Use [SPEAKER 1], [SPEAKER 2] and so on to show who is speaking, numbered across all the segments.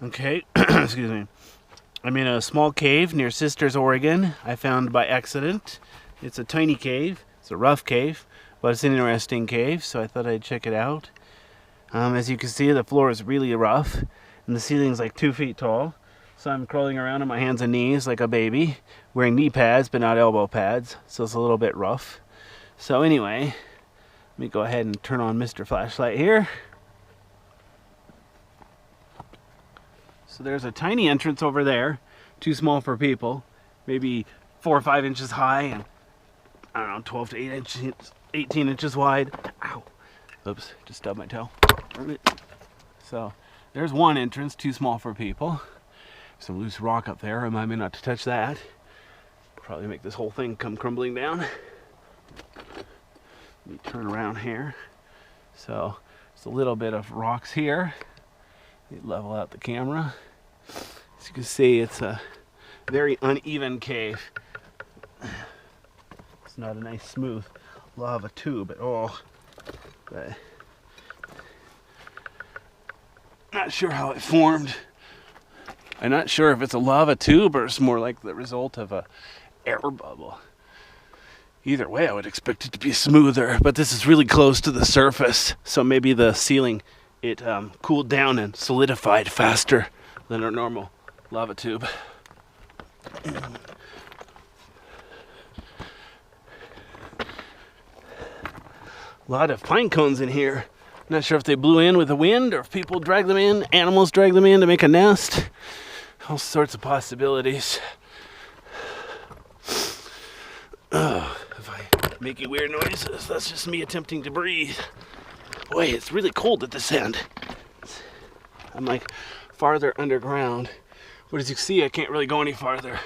[SPEAKER 1] Okay, excuse me. I'm in a small cave near Sisters, Oregon. I found by accident. It's a tiny cave. It's a rough cave, but it's an interesting cave, so I thought I'd check it out. As you can see, the floor is really rough, and the ceiling's like 2 feet tall. So I'm crawling around on my hands and knees like a baby, wearing knee pads but not elbow pads, so it's a little bit rough. So anyway, let me go ahead and turn on Mr. Flashlight here. So there's a tiny entrance over there, too small for people, maybe 4 or 5 inches high and I don't know, 12 to 18 inches wide. Ow. Oops, just stubbed my toe. So there's one entrance, too small for people. Some loose rock up there, remind me not to touch that. Probably make this whole thing come crumbling down. Let me turn around here. So there's a little bit of rocks here. Level out the camera. As you can see, it's a very uneven cave. It's not a nice smooth lava tube at all. But not sure how it formed. I'm not sure if it's a lava tube or it's more like the result of a air bubble. Either way, I would expect it to be smoother, but this is really close to the surface, so maybe the ceiling it cooled down and solidified faster than a normal lava tube. A lot of pine cones in here. Not sure if they blew in with the wind or if people dragged them in, animals dragged them in to make a nest. All sorts of possibilities. If I'm making weird noises, that's just me attempting to breathe. Boy, it's really cold at this end. I'm like farther underground. But as you can see, I can't really go any farther.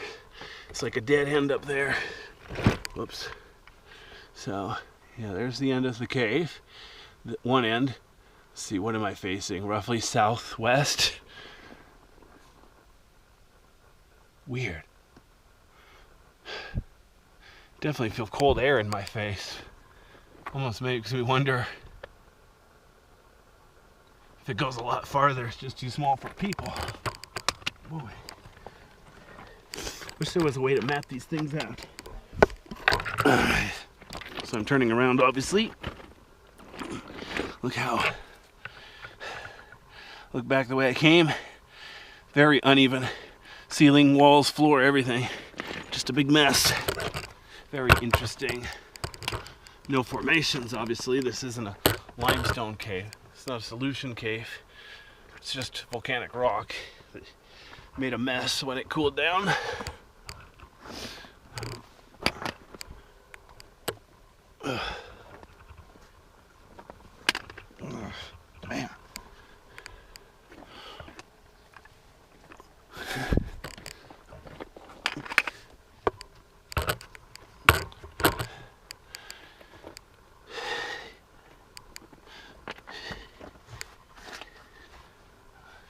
[SPEAKER 1] It's like a dead end up there. Whoops. So, yeah, there's the end of the cave. One end. Let's see, what am I facing? Roughly southwest. Weird. Definitely feel cold air in my face. Almost makes me wonder if it goes a lot farther, it's just too small for people. Boy. Wish there was a way to map these things out. So I'm turning around, obviously. Look back the way I came. Very uneven. Ceiling, walls, floor, everything. Just a big mess. Very interesting. No formations, obviously. This isn't a limestone cave. It's not a solution cave. It's just volcanic rock that made a mess when it cooled down. Man.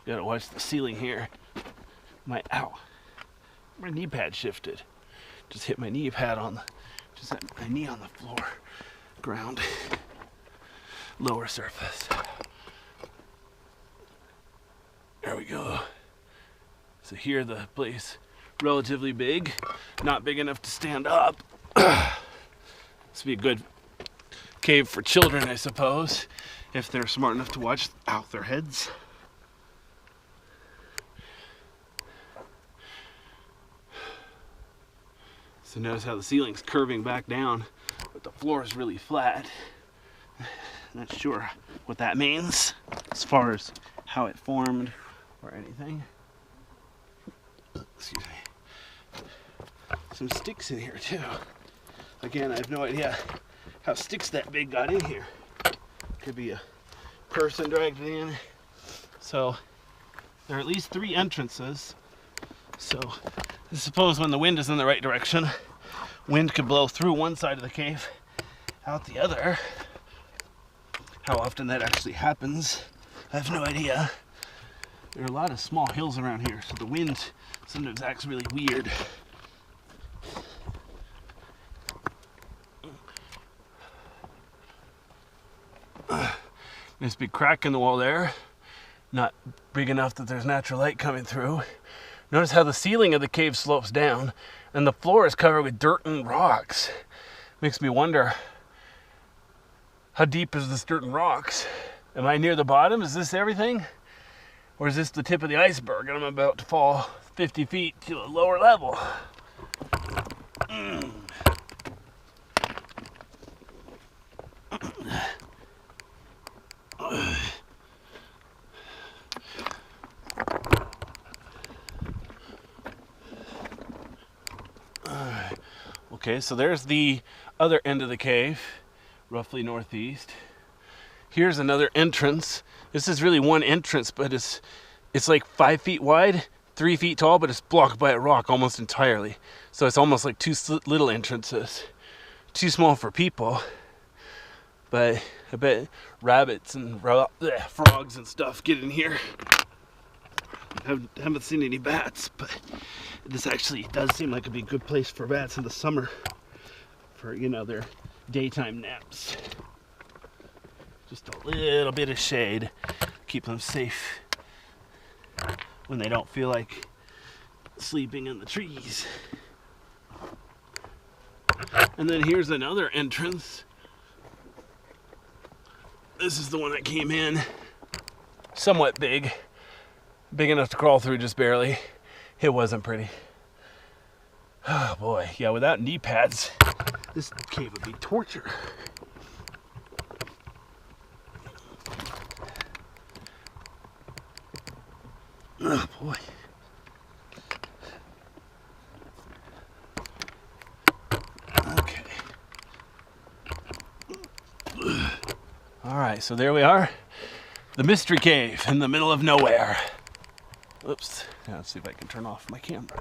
[SPEAKER 1] Gotta watch the ceiling here. My knee pad shifted. Just hit my knee pad just hit my knee on the floor, ground, lower surface. There we go. So here the place, relatively big, not big enough to stand up. This would be a good cave for children, I suppose, if they're smart enough to watch out their heads. So notice how the ceiling's curving back down, but the floor is really flat. Not sure what that means as far as how it formed or anything. Excuse me. Some sticks in here too. Again, I have no idea how sticks that big got in here. Could be a person dragged it in. So there are at least 3 entrances. So I suppose when the wind is in the right direction, wind could blow through one side of the cave, out the other. How often that actually happens, I have no idea. There are a lot of small hills around here, so the wind sometimes acts really weird. Nice big crack in the wall there. not big enough that there's natural light coming through. Notice how the ceiling of the cave slopes down and the floor is covered with dirt and rocks. Makes me wonder, how deep is this dirt and rocks? Am I near the bottom? Is this everything? Or is this the tip of the iceberg and I'm about to fall 50 feet to a lower level? Okay, so there's the other end of the cave, roughly northeast. Here's another entrance. This is really one entrance, but it's like 5 feet wide, 3 feet tall, but it's blocked by a rock almost entirely. So it's almost like two little entrances. Too small for people, but I bet rabbits and frogs and stuff get in here. I haven't seen any bats, but this actually does seem like it'd be a good place for bats in the summer for, you know, their daytime naps. Just a little bit of shade, keep them safe when they don't feel like sleeping in the trees. And then here's another entrance. This is the one that came in, somewhat big enough to crawl through just barely. It wasn't pretty. Oh boy, yeah, without knee pads, this cave would be torture. Oh boy. Okay. All right, so there we are. The mystery cave in the middle of nowhere. Oops. Now let's see if I can turn off my camera.